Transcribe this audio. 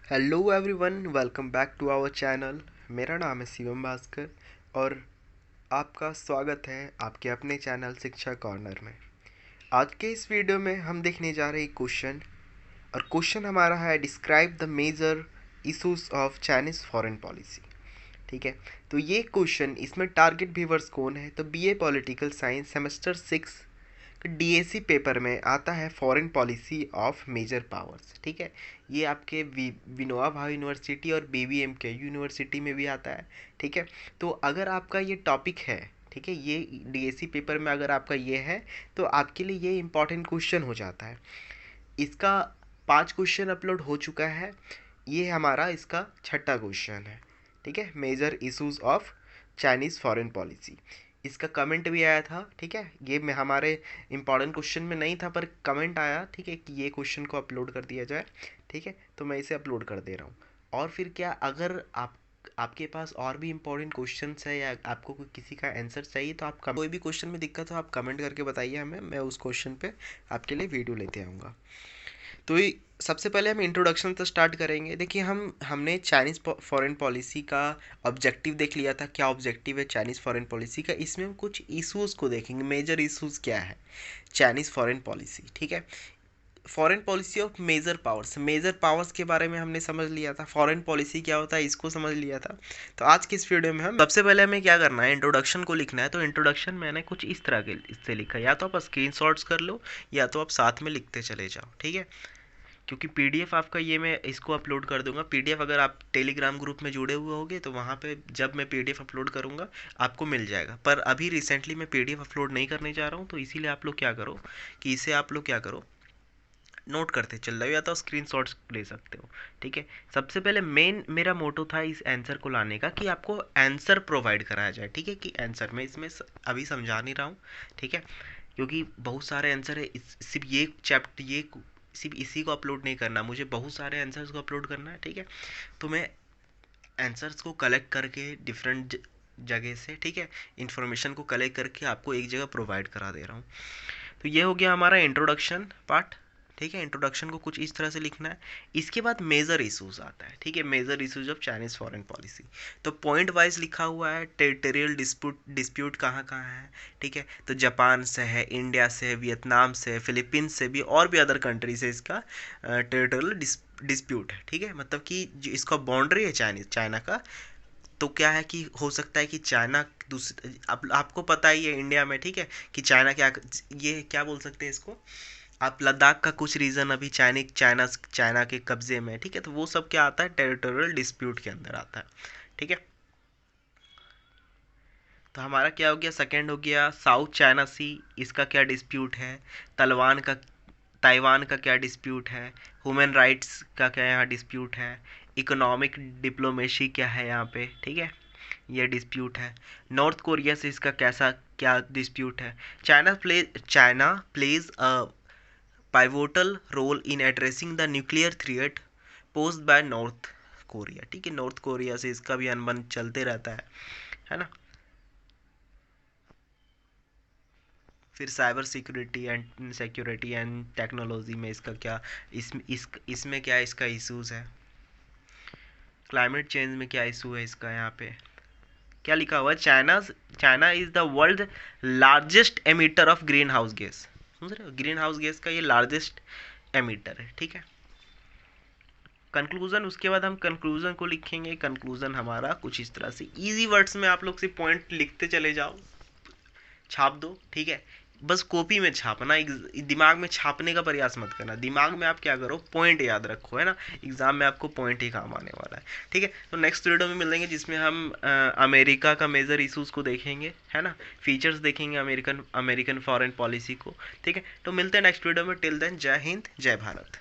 Hello everyone, welcome back to our channel. मेरा नाम है शिवम भास्कर और आपका स्वागत है आपके अपने चैनल शिक्षा कॉर्नर में। आज के इस वीडियो में हम देखने जा रहे हैं क्वेश्चन, और क्वेश्चन हमारा है describe the major issues of Chinese foreign policy. ठीक है, तो ये क्वेश्चन, इसमें टारगेट व्यूअर्स कौन है? तो BA political science semester 6 DAC paper में आता है foreign policy of major powers. ठीक है, ये आपके विनोबा भावे यूनिवर्सिटी और बीबीएम के यूनिवर्सिटी में भी आता है। ठीक है, तो अगर आपका ये टॉपिक है, ठीक है, ये डीएसी पेपर में अगर आपका ये है तो आपके लिए ये इंपॉर्टेंट क्वेश्चन हो जाता है। इसका 5 क्वेश्चन अपलोड हो चुका है, ये हमारा इसका छठा क्वेश्चन है। ठीक है, major issues of Chinese foreign policy. इसका कमेंट भी आया था। ठीक है, ये में हमारे इंपॉर्टेंट क्वेश्चन में नहीं था, पर कमेंट आया, ठीक है, कि ये क्वेश्चन को अपलोड कर दिया जाए। ठीक है, तो मैं इसे अपलोड कर दे रहा हूँ। और फिर क्या, अगर आपके पास और भी इंपॉर्टेंट क्वेश्चंस है या आपको कोई किसी का आंसर चाहिए तो आप कोई भी क्वेश्चन में दिक्कत हो आप कमेंट करके बताइए हमें, मैं उस क्वेश्चन पे आपके लिए वीडियो लेते आऊँगा। तो ये सबसे पहले हम इंट्रोडक्शन से स्टार्ट करेंगे। देखिए, हमने चाइनीज़ फॉरेन पॉलिसी का ऑब्जेक्टिव देख लिया था। क्या ऑब्जेक्टिव है चाइनीज़ फॉरेन पॉलिसी का? इसमें हम कुछ इश्यूज़ को देखेंगे, मेजर इश्यूज़ क्या है चाइनीज़ फॉरेन पॉलिसी। ठीक है, foreign policy of major powers के बारे में हमने समझ लिया था। फॉरेन पॉलिसी क्या होता है इसको समझ लिया था। तो आज की इस वीडियो में हम सबसे पहले हमें क्या करना है, इंट्रोडक्शन को लिखना है। तो इंट्रोडक्शन मैंने कुछ इस तरह के इससे लिखा है, या तो आप स्क्रीनशॉट्स कर लो या तो आप साथ में लिखते चले जाओ। ठीक है, क्योंकि पीडीएफ आपका ये मैं इसको अपलोड कर दूंगा। पीडीएफ अगर आप टेलीग्राम ग्रुप में जुड़े हुए होगे तो वहाँ पे जब मैं पीडीएफ अपलोड करूँगा आपको मिल जाएगा। पर अभी रिसेंटली मैं पीडीएफ अपलोड नहीं करने जा रहा हूँ, तो इसीलिए आप लोग क्या करो कि इसे आप लोग क्या करो, नोट करते चल रहे हो या तो स्क्रीनशॉट्स ले सकते हो। ठीक है, सबसे पहले मेन मेरा मोटो था इस आंसर को लाने का कि आपको आंसर प्रोवाइड कराया जाए। ठीक है, कि आंसर मैं इसमें अभी समझा नहीं रहा हूँ। ठीक है, क्योंकि बहुत सारे आंसर है, सिर्फ ये चैप्टर ये सिर्फ इसी को अपलोड नहीं करना, मुझे बहुत सारे आंसर्स को अपलोड करना है। ठीक है, तो मैं आंसर्स को कलेक्ट करके डिफरेंट जगह से, ठीक है, इन्फॉर्मेशन को कलेक्ट करके आपको एक जगह प्रोवाइड करा दे रहा हूँ। तो ये हो गया हमारा इंट्रोडक्शन पार्ट। ठीक है, इंट्रोडक्शन को कुछ इस तरह से लिखना है। इसके बाद मेजर इशूज़ आता है। ठीक है, major issues of Chinese foreign policy. तो पॉइंट वाइज लिखा हुआ है, टेरिटोरियल डिस्प्यूट कहाँ कहाँ है। ठीक है, तो जापान से है, इंडिया से है, वियतनाम से, फिलीपींस से भी, और भी अदर कंट्री से इसका टेरिटोरियल डिस्प्यूट है। ठीक है, मतलब कि जो इसका बाउंड्री है चाइना का, तो क्या है कि हो सकता है कि चाइना दूसरे आपको पता ही है इंडिया में, ठीक है, कि चाइना क्या, ये क्या बोल सकते हैं इसको, आप लद्दाख का कुछ रीजन अभी चाइना चाइना के कब्जे में है। ठीक है, तो वो सब क्या आता है, टेरिटोरियल डिस्प्यूट के अंदर आता है। ठीक है, तो हमारा क्या हो गया, सेकंड हो गया साउथ चाइना सी, इसका क्या डिस्प्यूट है। तलवान का ताइवान का क्या डिस्प्यूट है। ह्यूमन राइट्स का क्या यहाँ डिस्प्यूट है। इकोनॉमिक डिप्लोमेसी क्या है यहाँ पे। ठीक है, ये डिस्प्यूट है। नॉर्थ कोरिया से इसका कैसा क्या डिस्प्यूट है। China plays a pivotal role in addressing the nuclear threat posed by North Korea. ठीक है, नॉर्थ कोरिया से इसका भी अनबन चलते रहता है ना। फिर साइबर सिक्योरिटी एंड टेक्नोलॉजी में इसका क्या, इसमें क्या इसका इश्यूज है। क्लाइमेट चेंज में क्या इशू है इसका, यहाँ पे क्या लिखा हुआ है, China is the world largest emitter of green house gas. समझ रहे हो, ग्रीन हाउस गैस का ये लार्जेस्ट एमिटर है। ठीक है, कंक्लूजन, उसके बाद हम कंक्लूजन को लिखेंगे। कंक्लूजन हमारा कुछ इस तरह से, इजी वर्ड्स में आप लोग से पॉइंट लिखते चले जाओ, छाप दो। ठीक है, बस कॉपी में छापना, दिमाग में छापने का प्रयास मत करना। दिमाग में आप क्या करो, पॉइंट याद रखो, है ना, एग्जाम में आपको पॉइंट ही काम आने वाला है। ठीक है, तो नेक्स्ट वीडियो में मिलेंगे जिसमें हम अमेरिका का मेजर इशूज़ को देखेंगे, है ना, फीचर्स देखेंगे अमेरिकन फॉरेन पॉलिसी को। ठीक है, तो मिलते हैं नेक्स्ट वीडियो में। टिल देन, जय हिंद, जय भारत।